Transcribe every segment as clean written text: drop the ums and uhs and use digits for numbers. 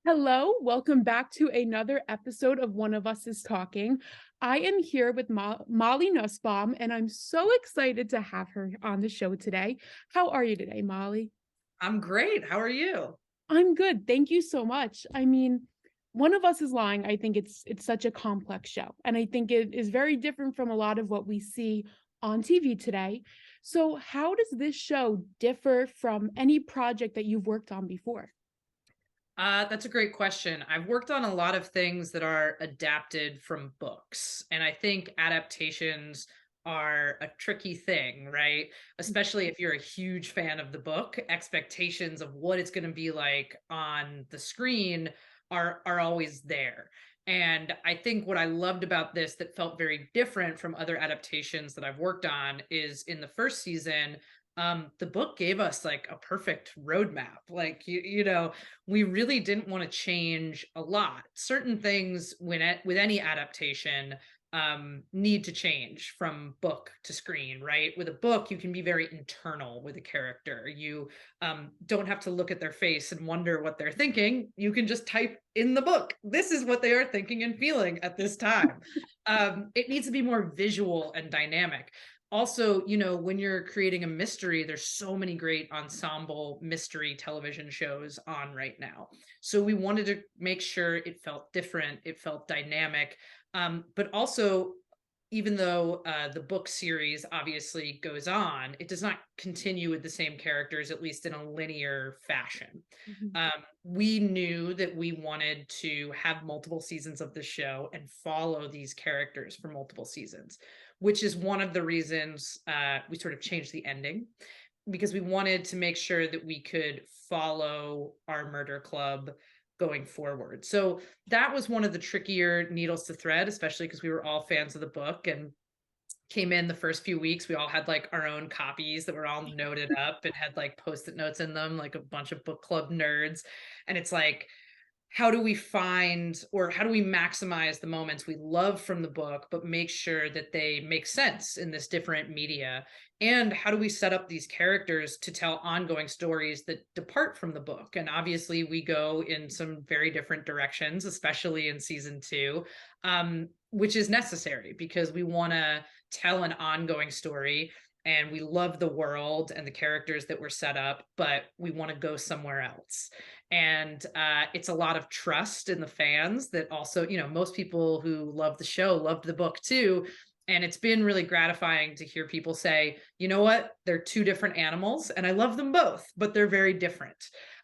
Hello, welcome back to another episode of One of Us is Talking. I am here with Molly Nussbaum, and I'm so excited to have her on the show today. How are you today, Molly? I'm great. How are you? I'm good. Thank you so much. One of Us is Lying. I think it's such a complex show, and I think it is very different from a lot of what we see on TV today. So, how does this show differ from any project that you've worked on before? That's a great question. I've worked on a lot of things that are adapted from books, and I think adaptations are a tricky thing, right? Especially if you're a huge fan of the book, expectations of what it's going to be like on the screen are always there. And I think what I loved about this that felt very different from other adaptations that I've worked on is in the first season, the book gave us like a perfect roadmap. Like we really didn't want to change a lot. Certain things with any adaptation need to change from book to screen, right? With a book, you can be very internal with a character. You don't have to look at their face and wonder what they're thinking. You can just type in the book, this is what they are thinking and feeling at this time. It needs to be more visual and dynamic. Also, when you're creating a mystery, there's so many great ensemble mystery television shows on right now. So we wanted to make sure it felt different, it felt dynamic. But also, even though the book series obviously goes on, it does not continue with the same characters, at least in a linear fashion. Mhm. Um, we knew that we wanted to have multiple seasons of the show and follow these characters for multiple seasons, which is one of the reasons we sort of changed the ending, because we wanted to make sure that we could follow our murder club going forward. So that was one of the trickier needles to thread, especially because we were all fans of the book and came in the first few weeks. We all had like our own copies that were all noted up and had like post-it notes in them, like a bunch of book club nerds. And it's like, how do we find or how do we maximize the moments we love from the book, but make sure that they make sense in this different media? And how do we set up these characters to tell ongoing stories that depart from the book? And obviously, we go in some very different directions, especially in season two, which is necessary because we want to tell an ongoing story and we love the world and the characters that were set up, but we want to go somewhere else. And it's a lot of trust in the fans that also, most people who love the show loved the book too. And it's been really gratifying to hear people say, you know what, they're two different animals and I love them both, but they're very different.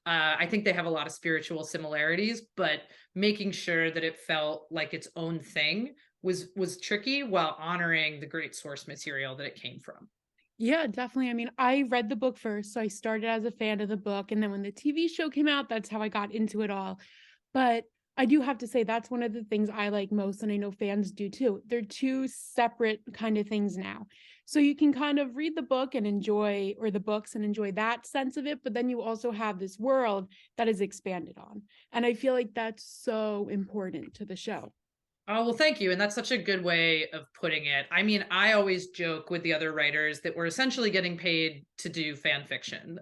I think they have a lot of spiritual similarities, but making sure that it felt like its own thing was tricky while honoring the great source material that it came from. Yeah, definitely. I read the book first, so I started as a fan of the book, and then when the TV show came out, that's how I got into it all. But I do have to say that's one of the things I like most, and I know fans do too. They're two separate kind of things now. So you can kind of read the book and enjoy, or the books and enjoy that sense of it, but then you also have this world that is expanded on. And I feel like that's so important to the show. Oh, well, thank you. And that's such a good way of putting it. I mean, I always joke with the other writers that we're essentially getting paid to do fan fiction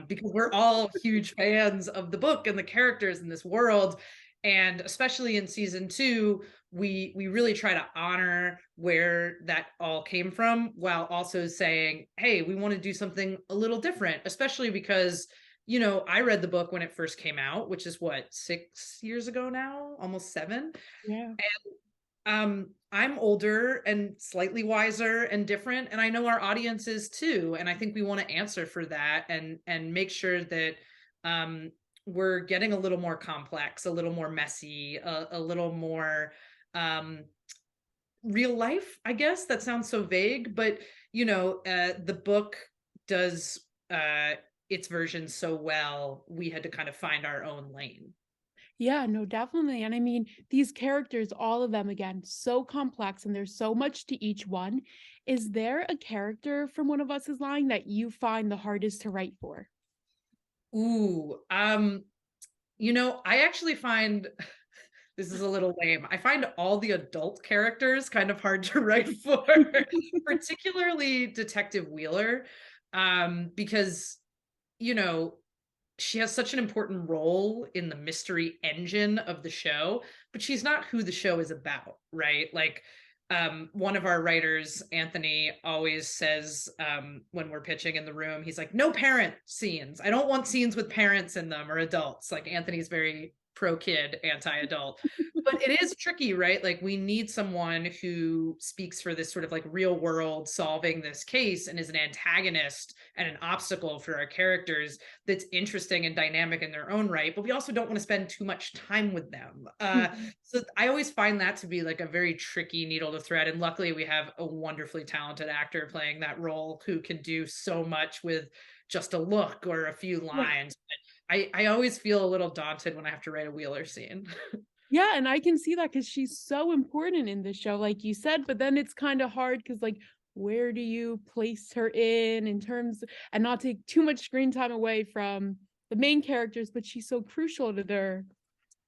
because we're all huge fans of the book and the characters in this world. And especially in season two, we really try to honor where that all came from while also saying, hey, we want to do something a little different, especially because I read the book when it first came out, which is what, 6 years ago now, almost seven. Yeah. I'm older and slightly wiser and different, and I know our audience is too. And I think we want to answer for that and make sure that um, we're getting a little more complex, a little more messy, a little more um, real life. I guess that sounds so vague, but the book does its version so well. We had to kind of find our own lane. Yeah, no, definitely. And I mean, these characters, all of them, again, so complex and there's so much to each one. Is there a character from One of Us is Lying that you find the hardest to write for? Ooh, I actually find this is a little lame. I find all the adult characters kind of hard to write for, particularly Detective Wheeler, because, you know, she has such an important role in the mystery engine of the show, but she's not who the show is about, right? Like, one of our writers, Anthony, always says, when we're pitching in the room, he's like, no parent scenes. I don't want scenes with parents in them or adults. Like, Anthony's very pro kid, anti adult. But it is tricky, right? Like, we need someone who speaks for this sort of like real world solving this case and is an antagonist and an obstacle for our characters that's interesting and dynamic in their own right, but we also don't want to spend too much time with them. So I always find that to be like a very tricky needle to thread. And luckily, we have a wonderfully talented actor playing that role who can do so much with just a look or a few Right. lines. I always feel a little daunted when I have to write a Wheeler scene. Yeah, and I can see that because she's so important in the show, like you said, but then it's kind of hard because, like, where do you place her in terms and not take too much screen time away from the main characters, but she's so crucial to their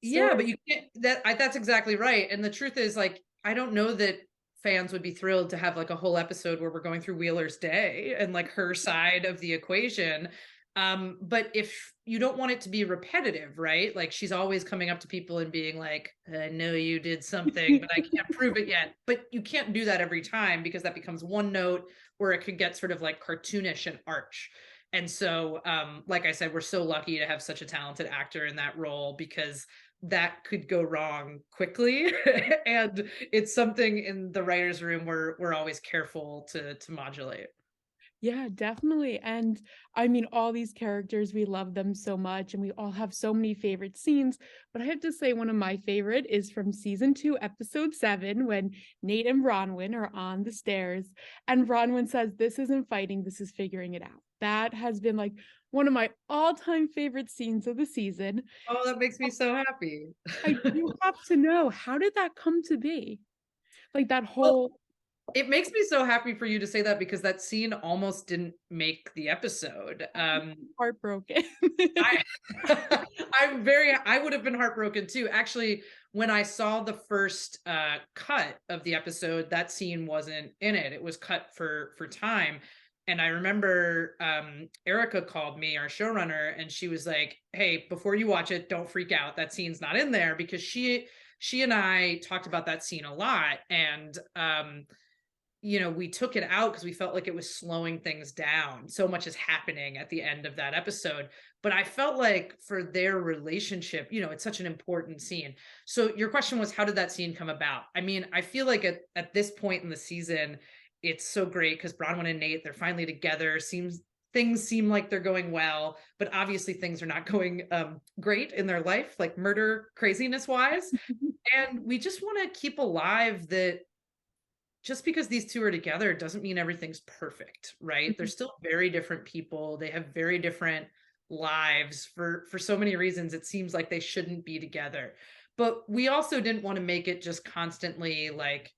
Yeah, story. but you can't that's exactly right. And the truth is, like, I don't know that fans would be thrilled to have like a whole episode where we're going through Wheeler's day and like her side of the equation. But if you don't want it to be repetitive, right? Like, she's always coming up to people and being like, I know you did something, but I can't prove it yet. But you can't do that every time because that becomes one note, or it could get sort of like cartoonish and arch. And so, like I said, we're so lucky to have such a talented actor in that role because that could go wrong quickly. And it's something in the writers room where we're always careful to modulate. Yeah, definitely. And I mean, all these characters, we love them so much, and we all have so many favorite scenes. But I have to say, one of my favorite is from season 2, episode 7, when Nate and Bronwyn are on the stairs, and Bronwyn says, this isn't fighting, this is figuring it out. That has been like one of my all-time favorite scenes of the season. Oh, that makes me so happy. I do have to know, how did that come to be? Like that Well, whole it makes me so happy for you to say that because that scene almost didn't make the episode. heartbroken. I I would have been heartbroken too. Actually, when I saw the first cut of the episode, that scene wasn't in it. It was cut for time. And I remember Erica called me, our showrunner, and she was like, "Hey, before you watch it, don't freak out. That scene's not in there," because she and I talked about that scene a lot. And we took it out because we felt like it was slowing things down. So much is happening at the end of that episode. But I felt like for their relationship, it's such an important scene. So your question was, how did that scene come about? I mean, I feel like at this point in the season, it's so great because Bronwyn and Nate, they're finally together. Things seem like they're going well, but obviously things are not going great in their life, like murder craziness wise. And we just want to keep alive that just because these two are together doesn't mean everything's perfect, right? They're still very different people. They have very different lives for so many reasons. It seems like they shouldn't be together. But we also didn't want to make it just constantly like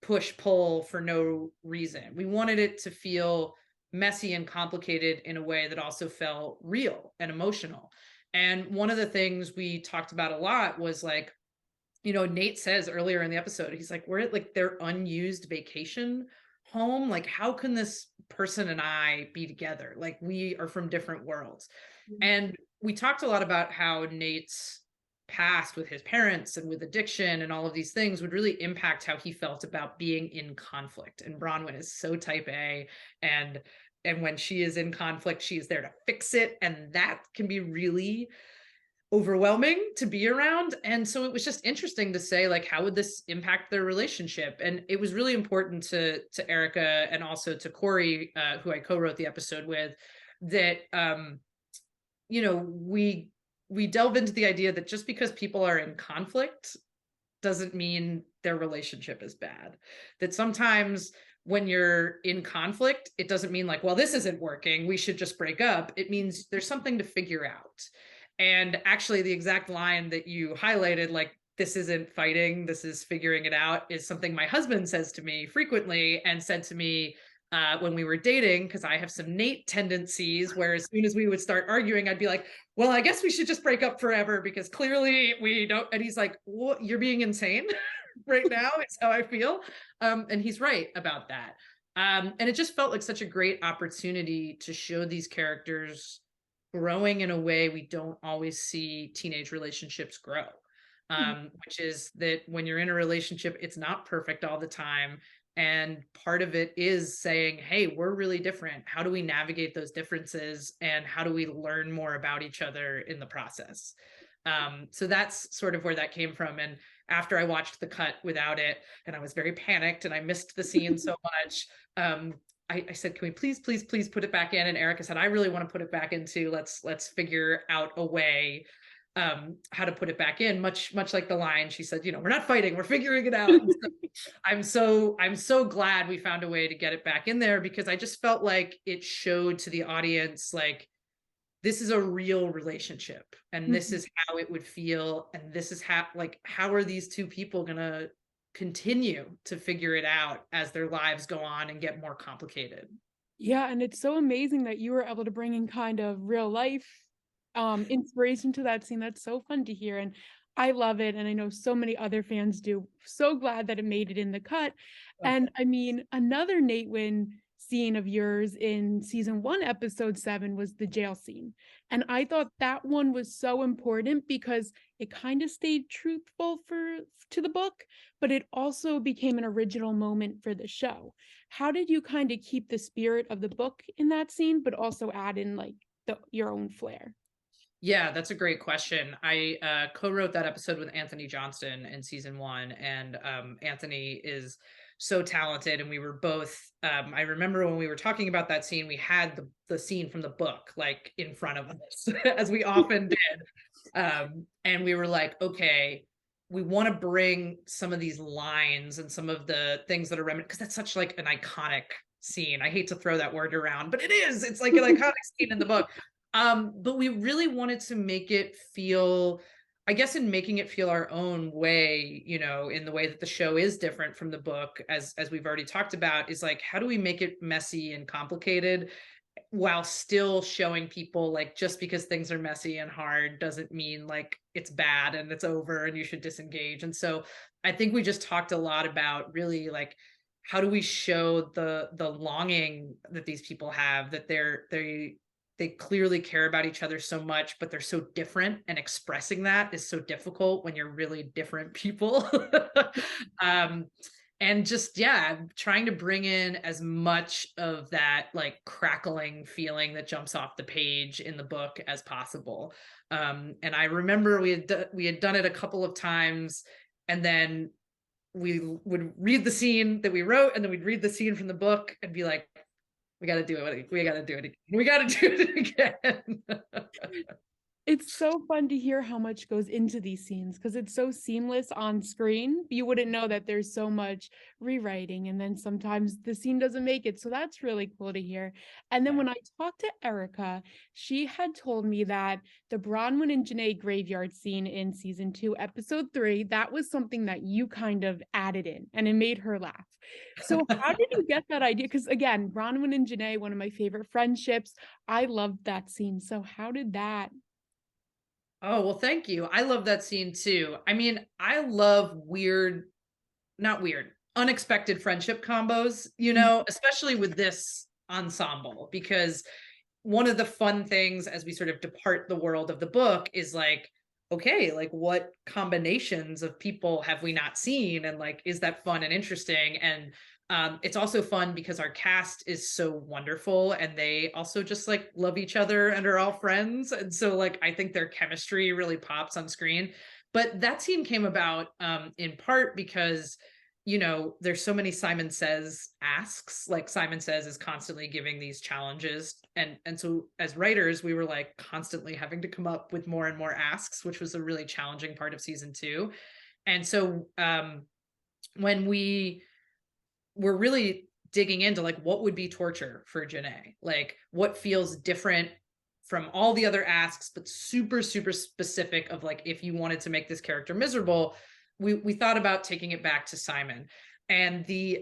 push pull for no reason. We wanted it to feel messy and complicated in a way that also felt real and emotional. And one of the things we talked about a lot was like, Nate says earlier in the episode, he's like, we're at like their unused vacation home. Like, how can this person and I be together? Like, we are from different worlds. And we talked a lot about how Nate's past with his parents and with addiction and all of these things would really impact how he felt about being in conflict. And Bronwyn is so type A, and when she is in conflict, she is there to fix it. And that can be really overwhelming to be around. And so it was just interesting to say, like, how would this impact their relationship? And it was really important to Erica and also to Corey, who I co-wrote the episode with, that we delve into the idea that just because people are in conflict doesn't mean their relationship is bad. That sometimes when you're in conflict, it doesn't mean like, well, this isn't working, we should just break up. It means there's something to figure out. And actually, the exact line that you highlighted, like, this isn't fighting, this is figuring it out, is something my husband says to me frequently and said to me when we were dating, because I have some Nate tendencies where as soon as we would start arguing, I'd be like, well, I guess we should just break up forever because clearly we don't. And he's like, what? You're being insane right now. It's how I feel. And he's right about that. And it just felt like such a great opportunity to show these characters growing in a way we don't always see teenage relationships grow. Mhm. Which is that when you're in a relationship, it's not perfect all the time. And part of it is saying, hey, we're really different. How do we navigate those differences? And how do we learn more about each other in the process? So that's sort of where that came from. And after I watched the cut without it, and I was very panicked and I missed the scene so much, um, I said, can we please, please, please put it back in? And Erica said, I really want to put it back into, let's figure out a way how to put it back in, much like the line she said, we're not fighting, we're figuring it out. And so I'm so glad we found a way to get it back in there, because I just felt like it showed to the audience, like, this is a real relationship and this Mhm. is how it would feel, and this is how are these two people gonna continue to figure it out as their lives go on and get more complicated. Yeah, and it's so amazing that you were able to bring in kind of real life inspiration to that scene. That's so fun to hear. And I love it. And I know so many other fans do. So glad that it made it in the cut. Oh, And I thanks. mean, another Natewyn scene of yours in season one, episode 7 was the jail scene. And I thought that one was so important because it kind of stayed truthful to the book, but it also became an original moment for the show. How did you kind of keep the spirit of the book in that scene, but also add in like your own flair? Yeah, that's a great question. I co-wrote that episode with Anthony Johnston in season one, and Anthony is so talented. And we were both. I remember when we were talking about that scene, we had the scene from the book like in front of us, as we often did, and we were like, okay, we want to bring some of these lines and some of the things that are remnant, because that's such like an iconic scene. I hate to throw that word around, but it is. It's like an iconic scene in the book. But we really wanted to make it feel, I guess, in making it feel our own way, in the way that the show is different from the book, as we've already talked about, is like, how do we make it messy and complicated while still showing people, like, just because things are messy and hard doesn't mean like it's bad and it's over and you should disengage. And so I think we just talked a lot about really like, how do we show the longing that these people have, that they clearly care about each other so much, but they're so different, and expressing that is so difficult when you're really different people. um, and just, yeah, trying to bring in as much of that like crackling feeling that jumps off the page in the book as possible. And I remember we had done it a couple of times, and then we would read the scene that we wrote, and then we'd read the scene from the book and be like, we got to do it. We got to do it again. We got to do it again. It's so fun to hear how much goes into these scenes because it's so seamless on screen. You wouldn't know that there's so much rewriting, and then sometimes the scene doesn't make it. So that's really cool to hear. And then Yeah. when I talked to Erica, she had told me that the Bronwyn and Janae graveyard scene in season 2, episode 3, that was something that you kind of added in and it made her laugh. So how did you get that idea? Because again, Bronwyn and Janae, one of my favorite friendships. I loved that scene. So how did that? Oh, well, thank you. I love that scene too. I mean, I love weird, not weird, unexpected friendship combos, especially with this ensemble, because one of the fun things as we sort of depart the world of the book is like, okay, like what combinations of people have we not seen? And like, is that fun and interesting? And it's also fun because our cast is so wonderful, and they also just like love each other and are all friends. And so like, I think their chemistry really pops on screen. But that scene came about in part because there's so many Simon Says asks. Like, Simon Says is constantly giving these challenges. And so as writers, we were like constantly having to come up with more and more asks, which was a really challenging part of season 2. And so when we were really digging into like, what would be torture for Janae? Like, what feels different from all the other asks, but super, super specific of like, if you wanted to make this character miserable, we thought about taking it back to Simon. And the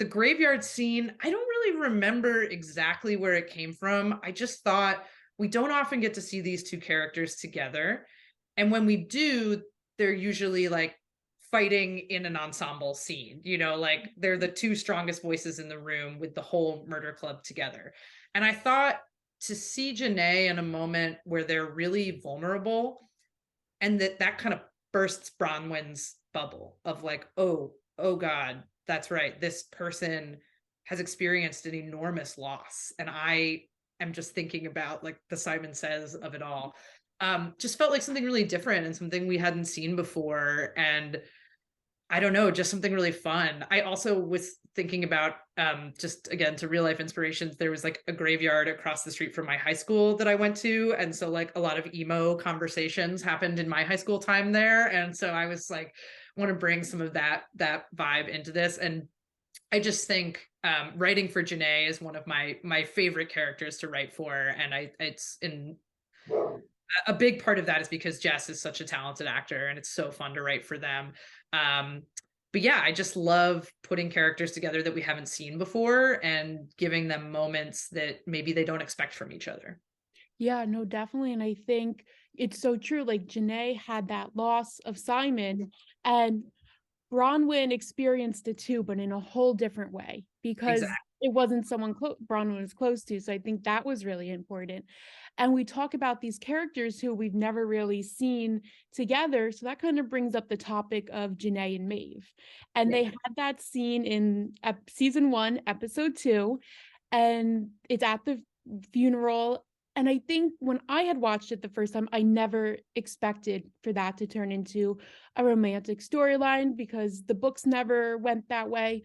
graveyard scene, I don't really remember exactly where it came from. I just thought, we don't often get to see these two characters together. And when we do, they're usually like fighting in an ensemble scene, like they're the two strongest voices in the room with the whole murder club together. And I thought, to see Janae in a moment where they're really vulnerable, and that kind of bursts Bronwyn's bubble of like, oh God, that's right. This person has experienced an enormous loss. And I am just thinking about like the Simon Says of it all. Just felt like something really different and something we hadn't seen before. And I don't know, just something really fun. I also was thinking about just again to real life inspirations. There was like a graveyard across the street from my high school that I went to. And so like a lot of emo conversations happened in my high school time there. And so I was like, want to bring some of that vibe into this. And I just think writing for Janae is one of my favorite characters to write for. And it's in a big part of that is because Jess is such a talented actor and it's so fun to write for them. Um, but yeah, I just love putting characters together that we haven't seen before and giving them moments that maybe they don't expect from each other. Yeah, no, definitely. And I think it's so true. Like Janae had that loss of Simon, and Bronwyn experienced it too, but in a whole different way because Exactly. it wasn't someone Bronwyn was close to. So I think that was really important. And we talk about these characters who we've never really seen together. So that kind of brings up the topic of Janae and Maeve. And Yeah. they had that scene in season 1, episode 2, and it's at the funeral. And I think when I had watched it the first time, I never expected for that to turn into a romantic storyline because the books never went that way.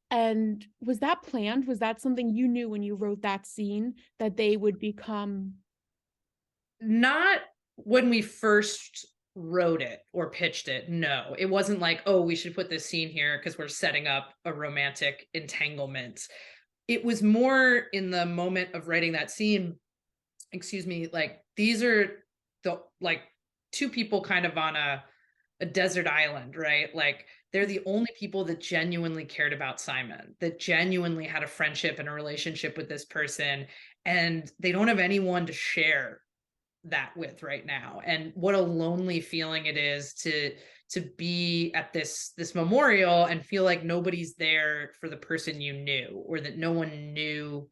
And was that planned? Was that something you knew when you wrote that scene that they would become? Not when we first wrote it or pitched it. No, it wasn't like, oh, we should put this scene here because we're setting up a romantic entanglement. It was more in the moment of writing that scene, excuse me, like these are the like two people kind of on a desert island, right? Like they're the only people that genuinely cared about Simon, that genuinely had a friendship and a relationship with this person, and they don't have anyone to share that with right now. And what a lonely feeling it is to be at this memorial and feel like nobody's there for the person you knew, or that no one knew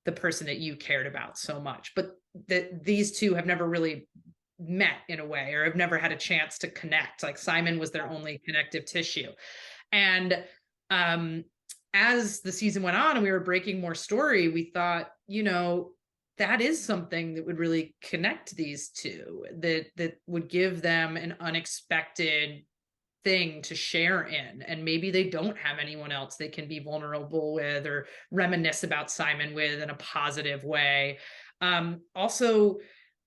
the person that you cared about so much, but that these two have never really met in a way, or have never had a chance to connect. Like Simon was their only connective tissue. And um as the season went on and we were breaking more story, we thought, that is something that would really connect these two, that would give them an unexpected thing to share in. And maybe they don't have anyone else they can be vulnerable with or reminisce about Simon with in a positive way. Also,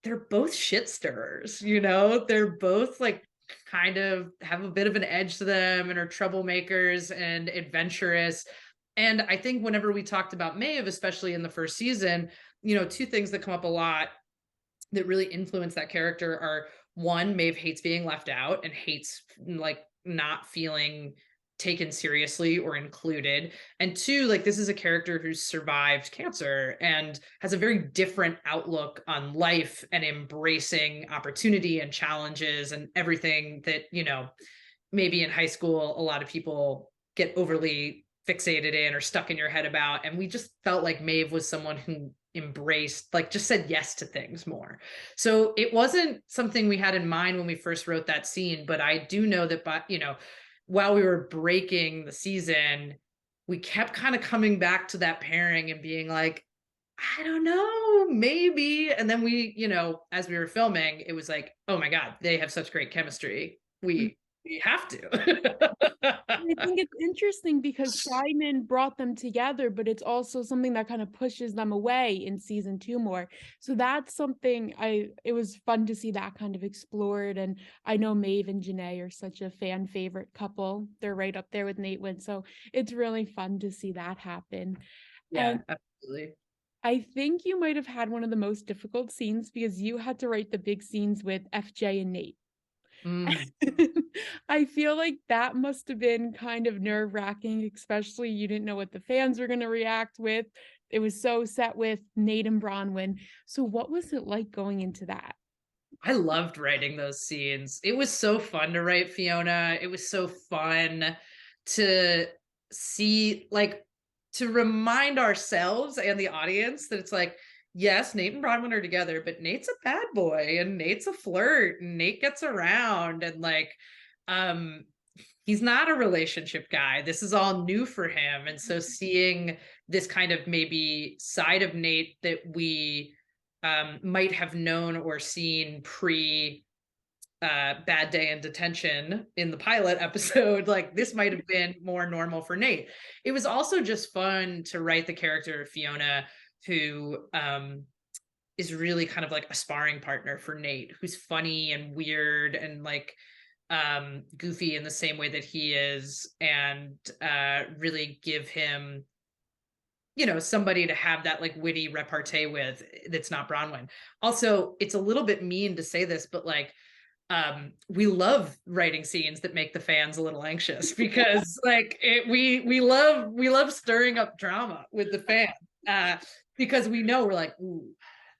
they're both shit stirrers, they're both like kind of have a bit of an edge to them and are troublemakers and adventurous. And I think whenever we talked about Maeve, especially in the first season, two things that come up a lot that really influence that character are, one, Maeve hates being left out and hates like not feeling taken seriously or included. And two, like this is a character who's survived cancer and has a very different outlook on life and embracing opportunity and challenges and everything that, maybe in high school, a lot of people get overly fixated in or stuck in your head about. And we just felt like Maeve was someone who embraced, like just said yes to things more. So it wasn't something we had in mind when we first wrote that scene, but I do know that, while we were breaking the season, we kept kind of coming back to that pairing and being like, I don't know, maybe. And then we, as we were filming, it was like, oh my God, they have such great chemistry. We have to. I think it's interesting because Simon brought them together, but it's also something that kind of pushes them away in season 2 more. So that's something it was fun to see that kind of explored. And I know Maeve and Janae are such a fan favorite couple. They're right up there with Natewyn. So it's really fun to see that happen. Yeah, And absolutely. I think you might have had one of the most difficult scenes because you had to write the big scenes with FJ and Nate. Mm. I feel like that must have been kind of nerve-wracking, especially you didn't know what the fans were going to react with. It was so set with Nate and Bronwyn. So what was it like going into that? I loved writing those scenes. It was so fun to write Fiona. It was so fun to see, like, to remind ourselves and the audience that it's like, yes, Nate and Bronwyn are together, but Nate's a bad boy and Nate's a flirt and Nate gets around and like um he's not a relationship guy. This is all new for him. And so seeing this kind of maybe side of Nate that we might have known or seen pre bad day in detention in the pilot episode, like this might have been more normal for Nate. It was also just fun to write the character of Fiona, who is really kind of like a sparring partner for Nate, who's funny and weird and like goofy in the same way that he is, and really give him, you know, somebody to have that like witty repartee with that's not Bronwyn. Also, it's a little bit mean to say this, but like we love writing scenes that make the fans a little anxious because like we love stirring up drama with the fans, because we know we're like, ooh,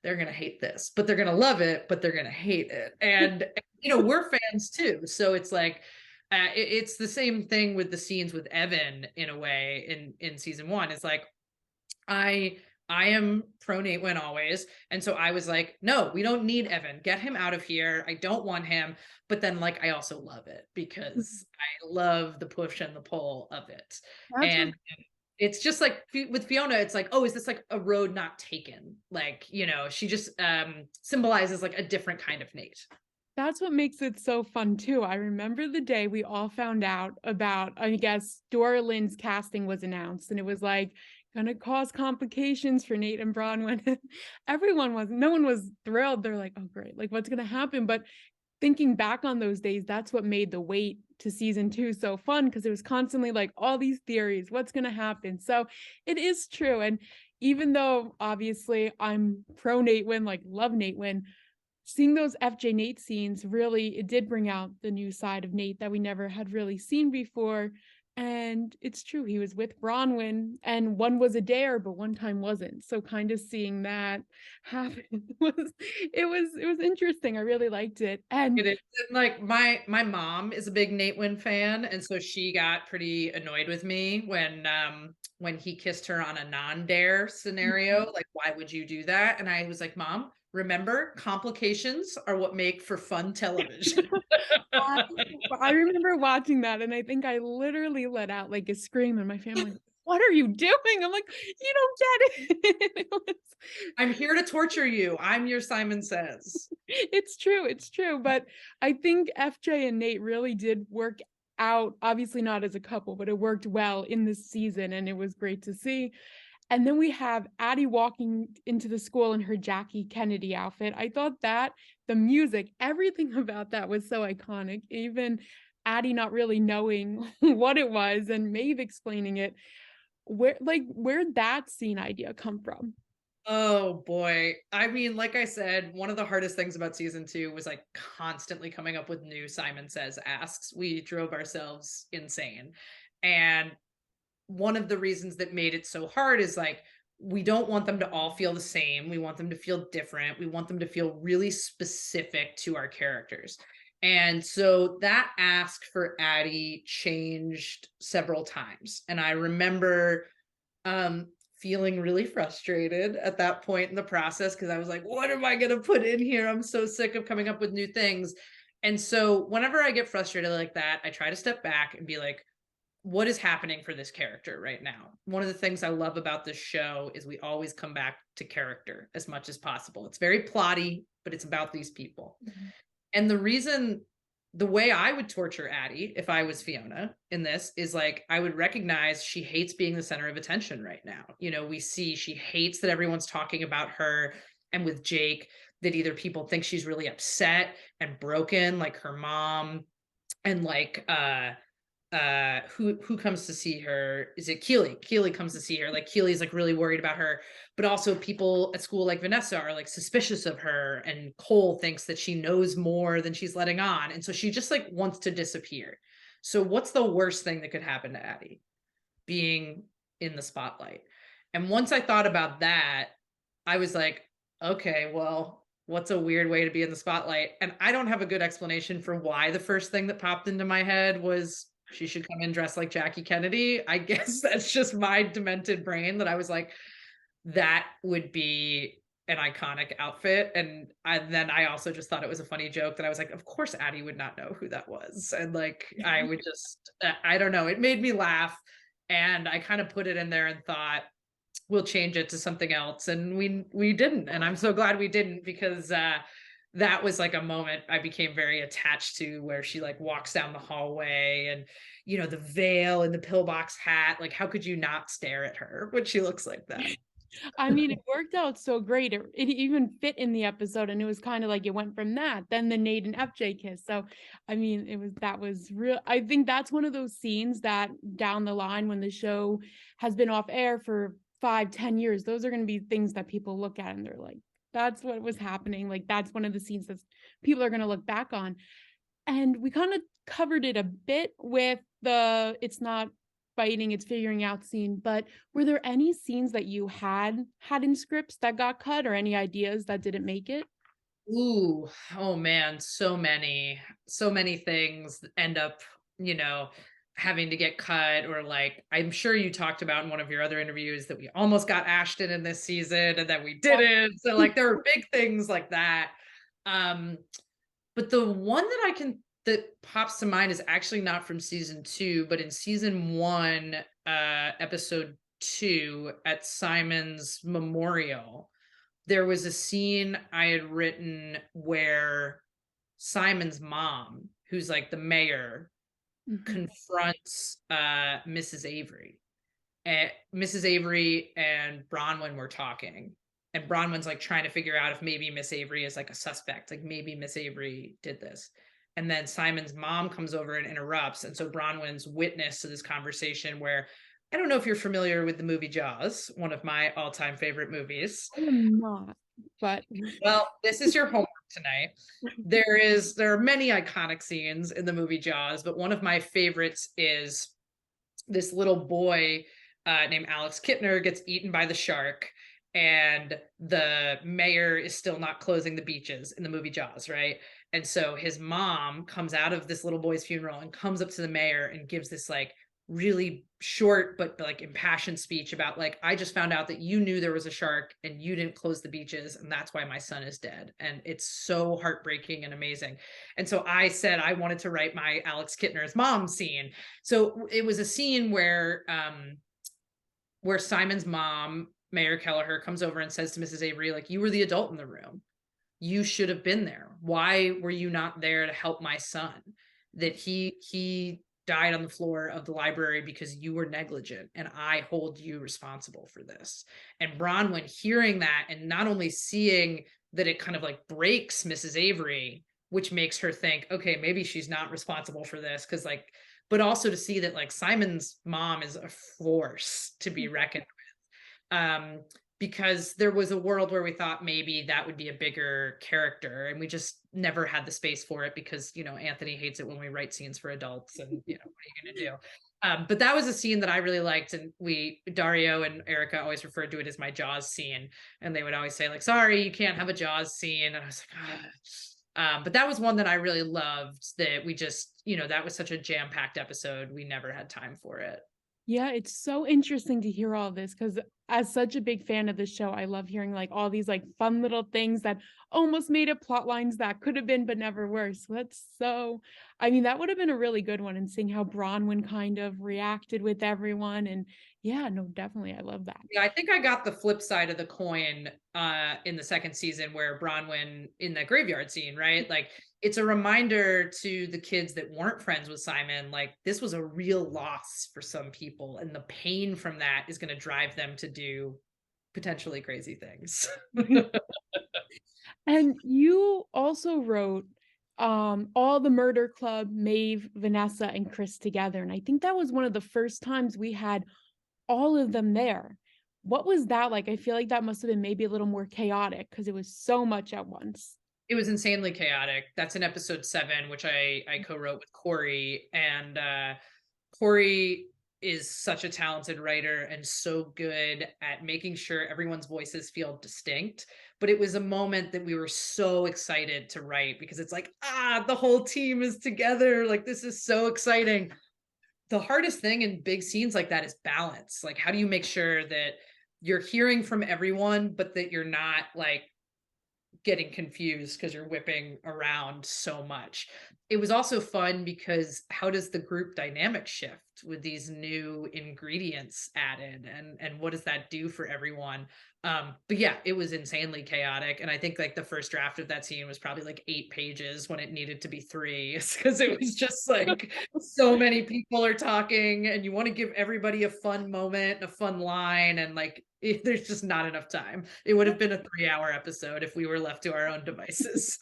they're gonna hate this, but they're gonna love it, but they're gonna hate it. And you know, we're fans too, so it's like it's the same thing with the scenes with Evan in a way in season one. It's like I I am pro Natewyn always. And so I was like, no, we don't need Evan. Get him out of here. I don't want him. But then like I also love it because I love the push and the pull of it. That's what And it's just like with Fiona, it's like, oh, is this like a road not taken? Like, you know, she just symbolizes like a different kind of Nate. That's what makes it so fun too. I remember the day we all found out about, I guess, Dora Lynn's casting was announced, and it was like gonna cause complications for Nate and Bronwyn. No one was thrilled. They're like, oh great, like what's gonna happen? But thinking back on those days, that's what made the wait to season 2 so fun, because it was constantly like all these theories, what's gonna happen. So it is true. And even though obviously I'm pro Natewyn, like love Natewyn, seeing those FJ Nate scenes, really it did bring out the new side of Nate that we never had really seen before. And it's true, he was with Bronwyn, and one was a dare, but one time wasn't. So kind of seeing that happen was interesting. I really liked it. And It is. And, like my mom is a big Natewyn fan, and so she got pretty annoyed with me when he kissed her on a non-dare scenario. Like, why would you do that? And I was like, Mom, remember, complications are what make for fun television. I I remember watching that, and I think I literally let out like a scream, and my family, what are you doing? I'm like, you don't get it. I'm here to torture you. I'm your Simon Says. It's true, it's true. But I think FJ and Nate really did work out, obviously not as a couple, but it worked well in this season, and it was great to see. And then we have Addie walking into the school in her Jackie Kennedy outfit. I thought that the music, everything about that was so iconic. Even Addie not really knowing what it was and Maeve explaining it. Where'd that scene idea come from? Oh boy. I mean, like I said, one of the hardest things about season two was like constantly coming up with new Simon Says asks. We drove ourselves insane. And one of the reasons that made it so hard is like we don't want them to all feel the same. We want them to feel different. We want them to feel really specific to our characters. And so that ask for Addie changed several times. And I remember um feeling really frustrated at that point in the process because I was like, what am I going to put in here? I'm so sick of coming up with new things. And so whenever I get frustrated like that, I try to step back and be like, what is happening for this character right now? One of the things I love about this show is we always come back to character as much as possible. It's very plotty, but it's about these people. Mm-hmm. And the way I would torture Addie if I was Fiona in this is like, I would recognize she hates being the center of attention right now. You know, we see she hates that everyone's talking about her, and with Jake, that either people think she's really upset and broken, like her mom, and like, who comes to see her? Is it Keely comes to see her. Like Keely's like really worried about her, but also people at school like Vanessa are like suspicious of her, and Cole thinks that she knows more than she's letting on, and so she just like wants to disappear. So what's the worst thing that could happen to Addie? Being in the spotlight. And once I thought about that, I was like, okay, well, what's a weird way to be in the spotlight? And I don't have a good explanation for why the first thing that popped into my head was she should come in dressed like Jackie Kennedy. I guess that's just my demented brain that I was like, that would be an iconic outfit. And then I also just thought it was a funny joke that I was like, of course Addie would not know who that was. And like, I would just, I don't know, it made me laugh. And I kind of put it in there and thought, we'll change it to something else. And we didn't. And I'm so glad we didn't, because that was like a moment I became very attached to, where she like walks down the hallway and, you know, the veil and the pillbox hat. Like, how could you not stare at her when she looks like that? I mean, it worked out so great. It even fit in the episode, and it was kind of like it went from that, then the Nate and FJ kiss. So, I mean, that was real. I think that's one of those scenes that down the line, when the show has been off air for 5, 10 years, those are going to be things that people look at and they're like, that's what was happening. Like, that's one of the scenes that people are going to look back on. And we kind of covered it a bit with the it's not fighting, it's figuring out scene, but were there any scenes that you had in scripts that got cut, or any ideas that didn't make it? Ooh, oh man, so many things end up, you know, having to get cut. Or like, I'm sure you talked about in one of your other interviews that we almost got Ashton in this season and that we didn't. So like, there are big things like that. Um, but the one that pops to mind is actually not from season 2, but in season 1, episode 2, at Simon's memorial, there was a scene I had written where Simon's mom, who's like the mayor, Mhm. confronts Mrs. Avery. And Mrs. Avery and Bronwyn were talking. And Bronwyn's like trying to figure out if maybe Miss Avery is like a suspect, like maybe Miss Avery did this. And then Simon's mom comes over and interrupts. And so Bronwyn's witness to this conversation, where I don't know if you're familiar with the movie Jaws, one of my all-time favorite movies. I am not, but Well, this is your homework tonight. There are many iconic scenes in the movie Jaws, but one of my favorites is this little boy named Alex Kittner gets eaten by the shark, and the mayor is still not closing the beaches in the movie Jaws, right? And so his mom comes out of this little boy's funeral and comes up to the mayor and gives this like really short but like impassioned speech about like, I just found out that you knew there was a shark and you didn't close the beaches, and that's why my son is dead. And it's so heartbreaking and amazing. And so I said I wanted to write my Alex Kittner's mom scene. So it was a scene where Simon's mom, Mayor Kelleher, comes over and says to Mrs. Avery, like, you were the adult in the room. You should have been there. Why were you not there to help my son? That he died on the floor of the library because you were negligent, and I hold you responsible for this. And Bronwyn hearing that, and not only seeing that it kind of like breaks Mrs. Avery, which makes her think, okay, maybe she's not responsible for this, because like, but also to see that like Simon's mom is a force to be reckoned with. Because there was a world where we thought maybe that would be a bigger character, and we just never had the space for it, because, you know, Anthony hates it when we write scenes for adults, and, you know, what are you going to do? But that was a scene that I really liked, and Dario and Erica always referred to it as my Jaws scene, and they would always say like, sorry, you can't have a Jaws scene. And I was like, but that was one that I really loved, that we just, you know, that was such a jam-packed episode. We never had time for it. yeah, it's so interesting to hear all this, because as such a big fan of the show, I love hearing like all these like fun little things that almost made it plot lines that could have been but never were. So I mean, that would have been a really good one, and seeing how Bronwyn kind of reacted with everyone. And yeah, no, definitely. I love that. Yeah, I think I got the flip side of the coin in the second season, where Bronwyn in that graveyard scene, right? Like, it's a reminder to the kids that weren't friends with Simon, like, this was a real loss for some people, and the pain from that is going to drive them to do potentially crazy things. And you also wrote all the Murder Club, Maeve, Vanessa, and Chris together. And I think that was one of the first times we had all of them there. What was that like? I feel like that must have been maybe a little more chaotic, because it was so much at once. It was insanely chaotic. That's in episode 7, which I co-wrote with Corey. And Corey is such a talented writer and so good at making sure everyone's voices feel distinct. But it was a moment that we were so excited to write, because it's like, the whole team is together. Like, this is so exciting. The hardest thing in big scenes like that is balance. Like, how do you make sure that you're hearing from everyone, but that you're not like getting confused because you're whipping around so much. It was also fun because how does the group dynamic shift with these new ingredients added, and what does that do for everyone? But yeah, it was insanely chaotic, and I think like the first draft of that scene was probably like 8 pages when it needed to be 3 because it was just like so many people are talking and you want to give everybody a fun moment, a fun line, and like there's just not enough time. It would have been a 3-hour episode if we were left to our own devices.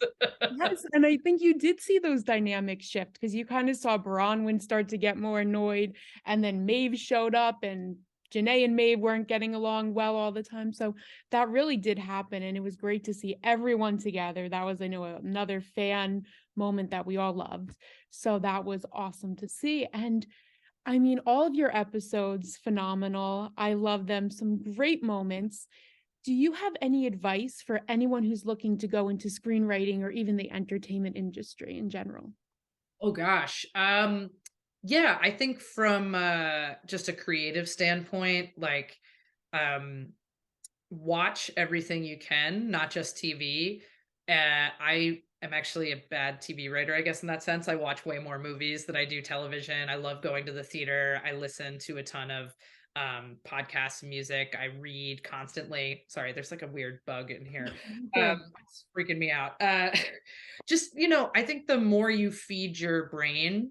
Yes, and I think you did see those dynamics shift because you kind of saw Bronwyn start to get more annoyed, and then Maeve showed up, and Janae and Maeve weren't getting along well all the time. So that really did happen, and it was great to see everyone together. That was, I know, another fan moment that we all loved. So that was awesome to see. And I mean, all of your episodes, phenomenal. I love them. Some great moments. Do you have any advice for anyone who's looking to go into screenwriting or even the entertainment industry in general? Oh gosh. Yeah, I think from just a creative standpoint, like um watch everything you can, not just TV. I am actually a bad TV writer, I guess, in that sense. I watch way more movies than I do television. I love going to the theater. I listen to a ton of podcasts and music. I read constantly. Sorry, there's like a weird bug in here. Good. It's freaking me out. Just, I think the more you feed your brain,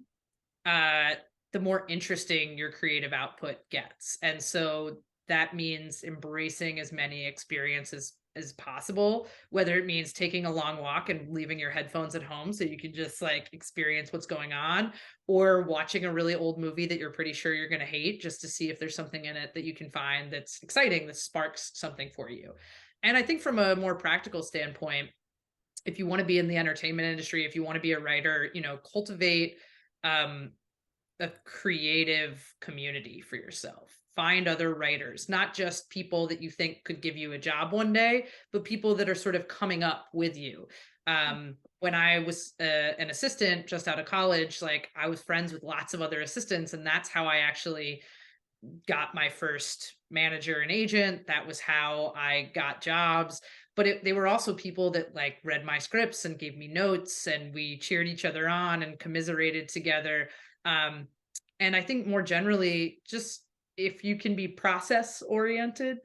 uh, the more interesting your creative output gets. And so that means embracing as many experiences as possible, whether it means taking a long walk and leaving your headphones at home so you can just like experience what's going on, or watching a really old movie that you're pretty sure you're going to hate just to see if there's something in it that you can find that's exciting, that sparks something for you. And I think from a more practical standpoint, if you want to be in the entertainment industry, if you want to be a writer, cultivate um, a creative community for yourself. Find other writers, not just people that you think could give you a job one day, but people that are sort of coming up with you. When I was an assistant just out of college, like I was friends with lots of other assistants, and that's how I actually got my first manager and agent. That was how I got jobs. But they were also people that like read my scripts and gave me notes, and we cheered each other on and commiserated together. Um, and I think more generally, just if you can be process oriented,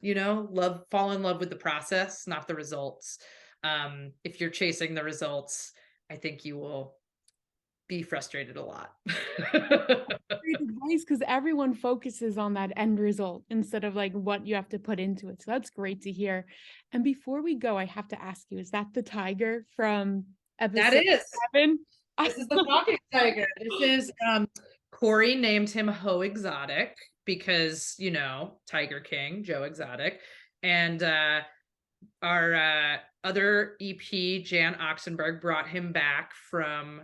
fall in love with the process, not the results. If you're chasing the results, I think you will be frustrated a lot. Great advice because everyone focuses on that end result instead of like what you have to put into it. So that's great to hear. And before we go, I have to ask you, is that the tiger from That episode is. 7? This is the talking tiger. This is Corey named him Ho Exotic because, Tiger King, Joe Exotic. And our other EP, Jan Oxenberg, brought him back from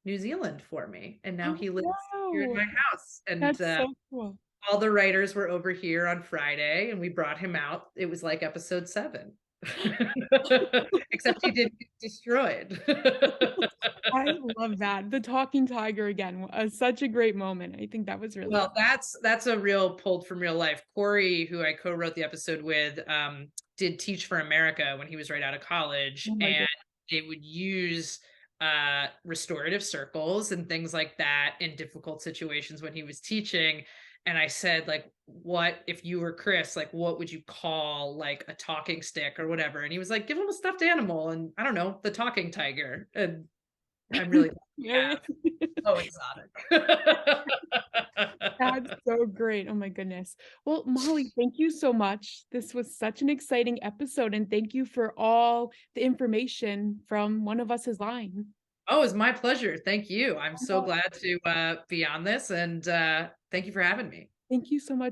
New Zealand for me. And now Oh, he lives here in wow. my house. And That's so cool. all the writers were over here on Friday and we brought him out. It was like episode 7. Except he didn't get destroyed. I love that. The talking tiger again, such a great moment. I think that was really Well, that's a real pulled from real life. Corey, who I co-wrote the episode with, did Teach for America when he was right out of college, oh my and goodness. they would use restorative circles and things like that in difficult situations when he was teaching. And I said, like, what if you were Chris? Like, what would you call like a talking stick or whatever? And he was like, give him a stuffed animal, and I don't know, the talking tiger. And I'm really Yeah. so exotic. That's so great. Oh my goodness. Well, Molly, thank you so much. This was such an exciting episode, and thank you for all the information from One of Us is Lying. Oh, it's my pleasure. Thank you. I'm so glad to be on this, and thank you for having me. Thank you so much.